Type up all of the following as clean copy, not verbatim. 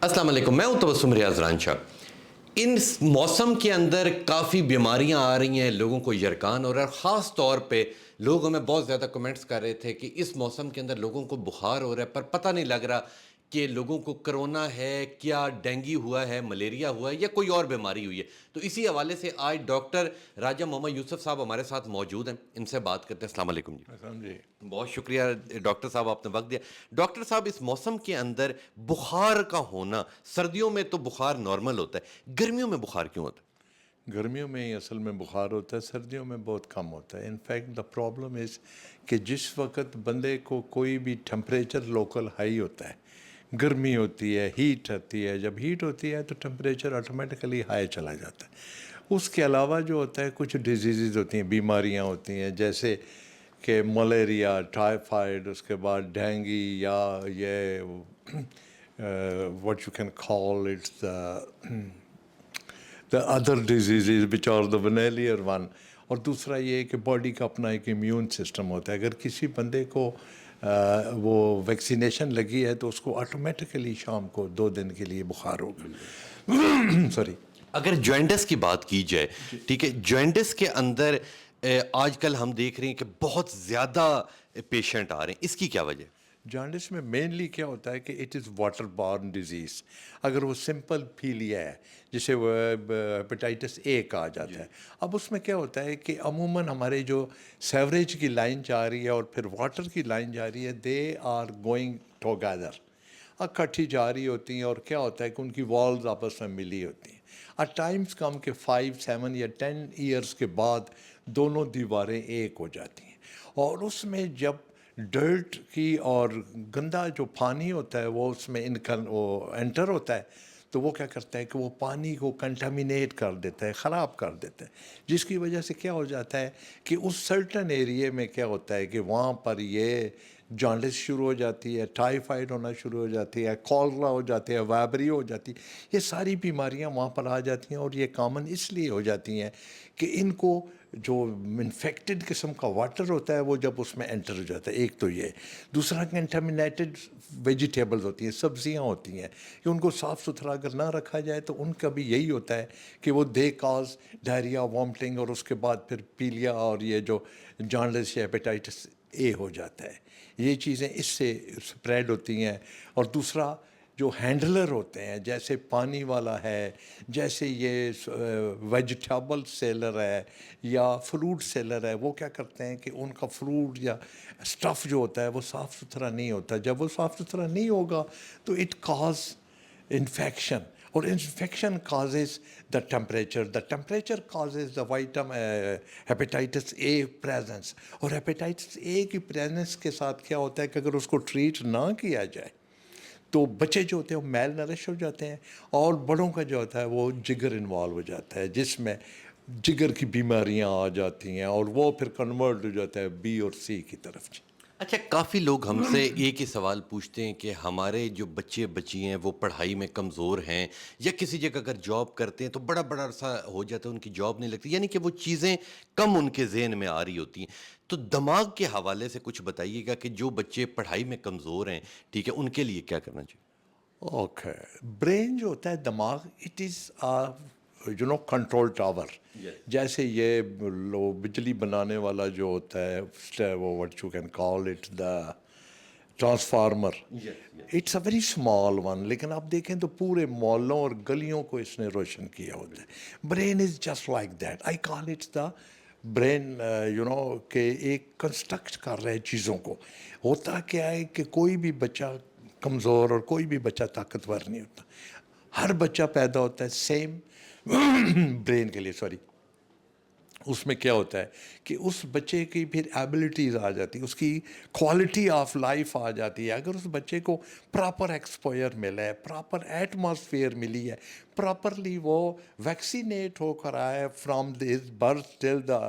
अस्सलाम वालेकुम, मैं हूं तबस्सुम रियाज रांझा। इन मौसम के अंदर काफ़ी बीमारियां आ रही हैं, लोगों को यरकान हो रहा है। ख़ास तौर पे लोग हमें बहुत ज़्यादा कमेंट्स कर रहे थे कि इस मौसम के अंदर लोगों को बुखार हो रहा है, पर पता नहीं लग रहा कि लोगों को कोरोना है, क्या डेंगू हुआ है, मलेरिया हुआ है या कोई और बीमारी हुई है। तो इसी हवाले से आज डॉक्टर राजा मोहम्मद यूसुफ साहब हमारे साथ मौजूद हैं, इनसे बात करते हैं। अस्सलाम वालेकुम जी। जी। बहुत शुक्रिया डॉक्टर साहब, आपने वक्त दिया। डॉक्टर साहब, इस मौसम के अंदर बुखार का होना, सर्दियों में तो बुखार नॉर्मल होता है, गर्मियों में बुखार क्यों होता गर्मियों में ही असल में बुखार होता है, सर्दियों में बहुत कम होता है। इनफैक्ट द प्रॉब्लम इज़ कि जिस वक्त बंदे को कोई भी टेम्परेचर लोकल हाई होता है, गर्मी होती है, हीट आती है, जब हीट होती है तो टेम्परेचर ऑटोमेटिकली हाई चला जाता है। उसके अलावा जो होता है कुछ डिजीज़ होती हैं, बीमारियां होती हैं, जैसे कि मलेरिया, टाइफाइड, उसके बाद डेंगू या ये what you can call it's the other diseases which are the venereal one। और दूसरा ये है कि बॉडी का अपना एक इम्यून सिस्टम होता है। अगर किसी बंदे को वो वैक्सीनेशन लगी है तो उसको ऑटोमेटिकली शाम को 2 दिन के लिए बुखार होगा। सॉरी। अगर जॉइंटिस की बात की जाए, ठीक है, जॉइंटिस के अंदर आजकल हम देख रहे हैं कि बहुत ज़्यादा पेशेंट आ रहे हैं, इसकी क्या वजह? जॉन्डिस में मेनली क्या होता है कि it is water borne disease. अगर वो सिंपल फीलिया है जिसे वो हेपेटाइटिस ए कहा जाता है, अब उसमें क्या होता है कि अमूमन हमारे जो सेवरेज की लाइन जा रही है और फिर वाटर की लाइन जा रही है, दे आर गोइंग टुगेदर, इकट्ठी जा रही होती हैं। और क्या होता है कि उनकी वॉल्स आपस में मिली होती हैं। एट टाइम्स कम के 5, 7 या 10 ईयर्स के बाद दोनों दीवारें एक हो जाती हैं। और उसमें जब डर्ट की और गंदा जो पानी होता है वो उसमें वो एंटर होता है, तो वो क्या करता है कि वो पानी को कंटामिनेट कर देता है, ख़राब कर देता है, जिसकी वजह से क्या हो जाता है कि उस सर्टन एरिए में क्या होता है कि वहाँ पर ये जॉन्डिस शुरू हो जाती है, टाइफाइड होना शुरू हो जाती है, कॉलरा हो जाती है, वायबरी हो जाती है। ये सारी बीमारियाँ वहाँ पर आ जाती हैं। और ये कॉमन इसलिए हो जाती हैं कि इनको जो इन्फेक्टेड किस्म का वाटर होता है वो जब उसमें एंटर हो जाता है, एक तो ये। दूसरा कंटामिनेटेड वेजिटेबल्स होती हैं, सब्जियां होती हैं, कि उनको साफ़ सुथरा अगर ना रखा जाए तो उनका भी यही होता है कि वो दे काज डायरिया, वॉमिटिंग और उसके बाद फिर पीलिया और ये जो जॉन्डिस या हेपेटाइटिस ए हो जाता है। ये चीज़ें इससे स्प्रेड होती हैं। और दूसरा जो हैंडलर होते हैं, जैसे पानी वाला है, जैसे ये वेजिटेबल सेलर है या फ्रूट सेलर है, वो क्या करते हैं कि उनका फ्रूट या स्टफ़ जो होता है वो साफ़ सुथरा नहीं होता। जब वो साफ़ सुथरा नहीं होगा तो इट कॉज इन्फेक्शन, और infection causes the temperature causes the hepatitis A presence. और हेपेटाइटिस ए की प्रेजेंस के साथ क्या होता है कि अगर उसको ट्रीट ना किया जाए तो बच्चे जो होते हैं वो मेल नरिश हो जाते हैं, और बड़ों का जो होता है वो जिगर इन्वॉल्व हो जाता है, जिसमें जिगर की बीमारियां आ जाती हैं और वो फिर कन्वर्ट हो जाता है बी और सी की तरफ। अच्छा, काफ़ी लोग हमसे एक ही सवाल पूछते हैं कि हमारे जो बच्चे बच्ची हैं वो पढ़ाई में कमज़ोर हैं, या किसी जगह अगर जॉब करते हैं तो बड़ा बड़ा अरसा हो जाता है उनकी जॉब नहीं लगती, यानी कि वो चीज़ें कम उनके जहन में आ रही होती हैं। तो दिमाग के हवाले से कुछ बताइएगा कि जो बच्चे पढ़ाई में कमज़ोर हैं, ठीक है, उनके लिए क्या करना चाहिए? ओके। ब्रेन जो होता है, दिमाग, इट इज़ कंट्रोल टावर। जैसे ये लो बिजली बनाने वाला जो होता है वो what you can call it the transformer, it's a very small one, लेकिन आप देखें तो पूरे मोहल्लों और गलियों को इसने रोशन किया होता है। Brain is just like that, I call it's the brain. के एक कंस्ट्रक्ट कर रहे चीज़ों को। होता क्या है कि कोई भी बच्चा कमज़ोर और कोई भी बच्चा ताकतवर नहीं होता। हर बच्चा पैदा होता है सेम ब्रेन के लिए, सॉरी। उसमें क्या होता है कि उस बच्चे की फिर एबिलिटीज़ आ जाती है, उसकी क्वालिटी ऑफ लाइफ आ जाती है। अगर उस बच्चे को प्रॉपर एक्सपोजर मिला है, प्रॉपर एटमॉस्फेयर मिली है, प्रॉपरली वो वैक्सीनेट होकर आए from this birth till the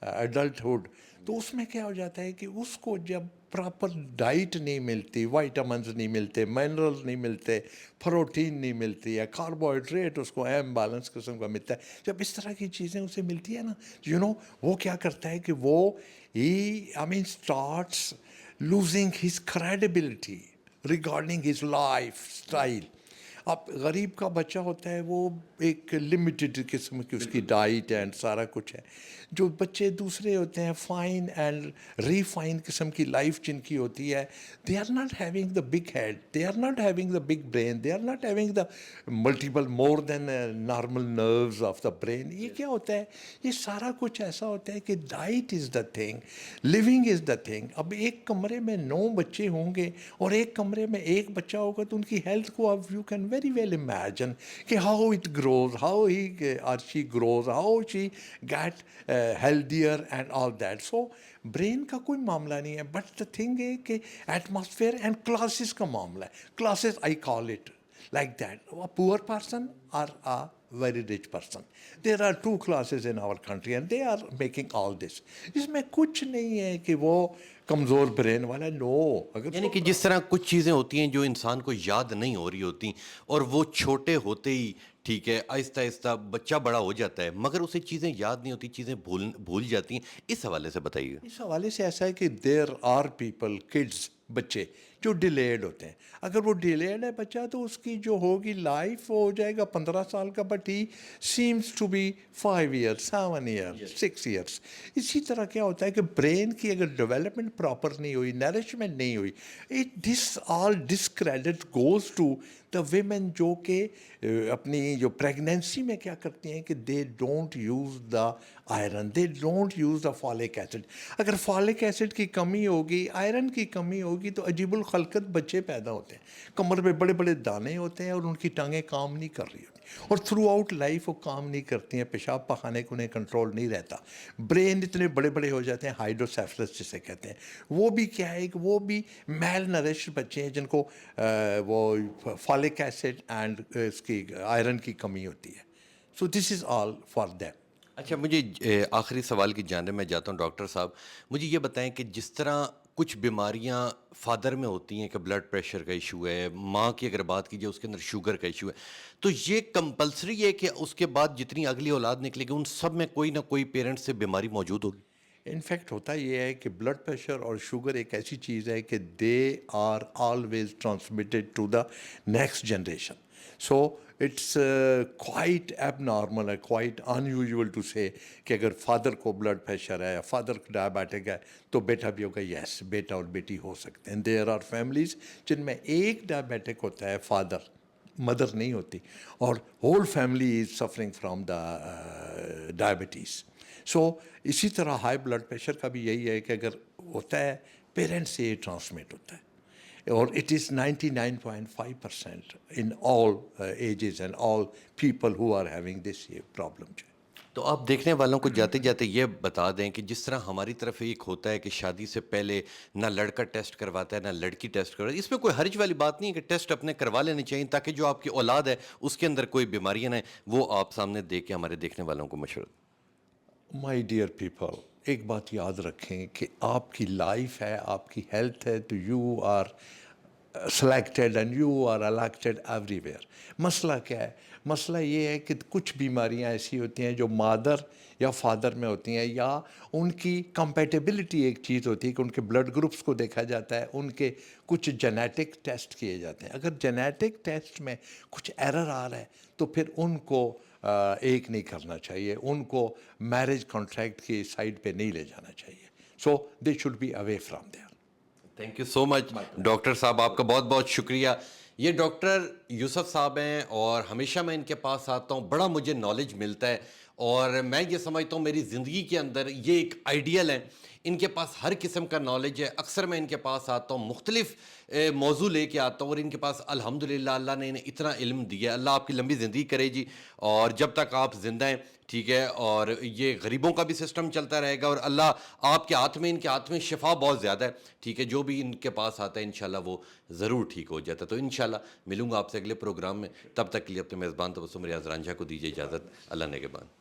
adulthood, तो उसमें क्या हो जाता है कि उसको जब प्रॉपर डाइट नहीं मिलती, वाइटामिन्स नहीं मिलते, मिनरल्स नहीं मिलते, प्रोटीन नहीं मिलती है, कार्बोहाइड्रेट उसको एम बैलेंस किस्म का मिलता है, जब इस तरह की चीज़ें उसे मिलती है ना, वो क्या करता है कि वो he starts losing his credibility. regarding his lifestyle. اب غریب کا بچہ ہوتا ہے وہ ایک لمیٹڈ قسم کی اس کی ڈائٹ اینڈ سارا کچھ ہے. جو بچے دوسرے ہوتے ہیں فائن اینڈ ریفائن قسم کی لائف جن کی ہوتی ہے, they are not having the big head, they are not having the big brain, they are not having the multiple more than normal nerves of the brain. یہ کیا ہوتا ہے, یہ سارا کچھ ایسا ہوتا ہے کہ diet is the thing, living is the thing. اب ایک کمرے میں 9 بچے ہوں گے اور ایک کمرے میں ایک بچہ ہوگا تو ان کی ہیلتھ کو اب you can very well imagine کہ how it grows, how he or she grows, how she get healthier and all that. So brain کا کوئی معاملہ نہیں ہے, but the thing ہے کہ atmosphere and classes کا معاملہ ہے. Classes I call it like that. A poor person or a very rich person. There are 2 classes in our country and they are making all this. اس میں کچھ نہیں ہے کہ وہ کمزور برین والا, نو. اگر یعنی کہ جس طرح کچھ چیزیں ہوتی ہیں جو انسان کو یاد نہیں ہو رہی ہوتی اور وہ چھوٹے ہوتے ہی ٹھیک ہے آہستہ آہستہ بچہ بڑا ہو جاتا ہے مگر اسے چیزیں یاد نہیں ہوتی, چیزیں بھول جاتی ہیں, اس حوالے سے بتائیے. اس حوالے سے ایسا ہے کہ دیر آر پیپل کڈس, بچے جو ڈیلیڈ ہوتے ہیں. اگر وہ ڈیلیڈ ہے بچہ تو اس کی جو ہوگی لائف وہ ہو جائے گا 15 سال کا, but he seems to be 5 years 7 years 6 years. اسی طرح کیا ہوتا ہے کہ برین کی اگر ڈیولپمنٹ پراپر نہیں ہوئی, نرشمنٹ نہیں ہوئی, this all discredit goes to the women جو کہ اپنی جو پریگنینسی میں کیا کرتی ہیں کہ they don't use the iron, they don't use the folic acid. اگر فالک ایسڈ کی کمی ہوگی, آئرن کی کمی ہوگی تو عجیب الخلقت بچے پیدا ہوتے ہیں. کمر پہ بڑے بڑے دانے ہوتے ہیں اور ان کی ٹانگیں کام نہیں کر رہی ہوتی اور تھرو آؤٹ لائف وہ کام نہیں کرتی ہیں, پیشاب پخانے کو انہیں کنٹرول نہیں رہتا. برین اتنے بڑے بڑے ہو جاتے ہیں, ہائیڈروسیفلس جسے کہتے ہیں. وہ بھی کیا ہے کہ وہ بھی میل نرش بچے ہیں جن کو وہ فالک ایسڈ اینڈ اس کی آئرن کی کمی ہوتی ہے. سو دس از آل فار دیم. اچھا, مجھے آخری سوال کی جانب میں جاتا ہوں. ڈاکٹر صاحب مجھے یہ بتائیں کہ جس طرح کچھ بیماریاں فادر میں ہوتی ہیں کہ بلڈ پریشر کا ایشو ہے, ماں کی اگر بات کیجیے اس کے اندر شوگر کا ایشو ہے, تو یہ کمپلسری ہے کہ اس کے بعد جتنی اگلی اولاد نکلے گی ان سب میں کوئی نہ کوئی پیرنٹ سے بیماری موجود ہوگی؟ انفیکٹ ہوتا یہ ہے کہ بلڈ پریشر اور شوگر ایک ایسی چیز ہے کہ they are always transmitted to the next generation. So it's quite abnormal ہے, quite unusual to say کہ اگر فادر کو بلڈ پریشر ہے, فادر کو ڈائبیٹک ہے تو بیٹا بھی ہوگا. یس, بیٹا اور بیٹی ہو سکتے ہیں. دیر آر فیملیز جن میں ایک ڈائبیٹک ہوتا ہے فادر, مدر نہیں ہوتی, اور whole family is suffering from the diabetes. So اسی طرح ہائی بلڈ پریشر کا بھی یہی ہے کہ اگر ہوتا ہے پیرنٹس سے یہ ٹرانسمٹ ہوتا ہے, اور it is 99.5% in all ages and all people who are having this problem. تو آپ دیکھنے والوں کو جاتے جاتے یہ بتا دیں کہ جس طرح ہماری طرف ایک ہوتا ہے کہ شادی سے پہلے نہ لڑکا ٹیسٹ کرواتا ہے نہ لڑکی ٹیسٹ کرواتی ہے, اس میں کوئی حرج والی بات نہیں ہے کہ ٹیسٹ اپنے کروا لینے چاہیے تاکہ جو آپ کی اولاد ہے اس کے اندر کوئی بیماریاں نہ وہ آپ سامنے دیکھ کے ہمارے دیکھنے والوں کو مشورہ. مائی ڈیئر پیپل, ایک بات یاد رکھیں کہ آپ کی لائف ہے, آپ کی ہیلتھ ہے, تو you are selected and you are elected everywhere. مسئلہ کیا ہے؟ مسئلہ یہ ہے کہ کچھ بیماریاں ایسی ہوتی ہیں جو مادر یا فادر میں ہوتی ہیں, یا ان کی کمپیٹیبلٹی ایک چیز ہوتی ہے کہ ان کے بلڈ گروپس کو دیکھا جاتا ہے, ان کے کچھ جینیٹک ٹیسٹ کیے جاتے ہیں. اگر جینیٹک ٹیسٹ میں کچھ ایرر آ رہا ہے تو پھر ان کو ایک نہیں کرنا چاہیے, ان کو میرج کانٹریکٹ کی سائڈ پہ نہیں لے جانا چاہیے. So they should be away from there. Thank you so much doctor صاحب, آپ کا بہت بہت شکریہ. یہ ڈاکٹر یوسف صاحب ہیں اور ہمیشہ میں ان کے پاس آتا ہوں, بڑا مجھے نالج ملتا ہے اور میں یہ سمجھتا ہوں میری زندگی کے اندر یہ ایک آئیڈیل ہے. ان کے پاس ہر قسم کا نالج ہے. اکثر میں ان کے پاس آتا ہوں, مختلف موضوع لے کے آتا ہوں, اور ان کے پاس الحمدللہ اللہ نے انہیں اتنا علم دیا. اللہ آپ کی لمبی زندگی کرے جی, اور جب تک آپ زندہ ہیں ٹھیک ہے, اور یہ غریبوں کا بھی سسٹم چلتا رہے گا, اور اللہ آپ کے ہاتھ میں, ان کے ہاتھ میں شفا بہت زیادہ ہے ٹھیک ہے. جو بھی ان کے پاس آتا ہے انشاءاللہ وہ ضرور ٹھیک ہو جاتا ہے. تو انشاءاللہ ملوں گا آپ سے اگلے پروگرام میں. تب تک کے لیے اپنے میزبان تبسم ریاض رانجھا کو دیجیے اجازت. اللہ نگہبان.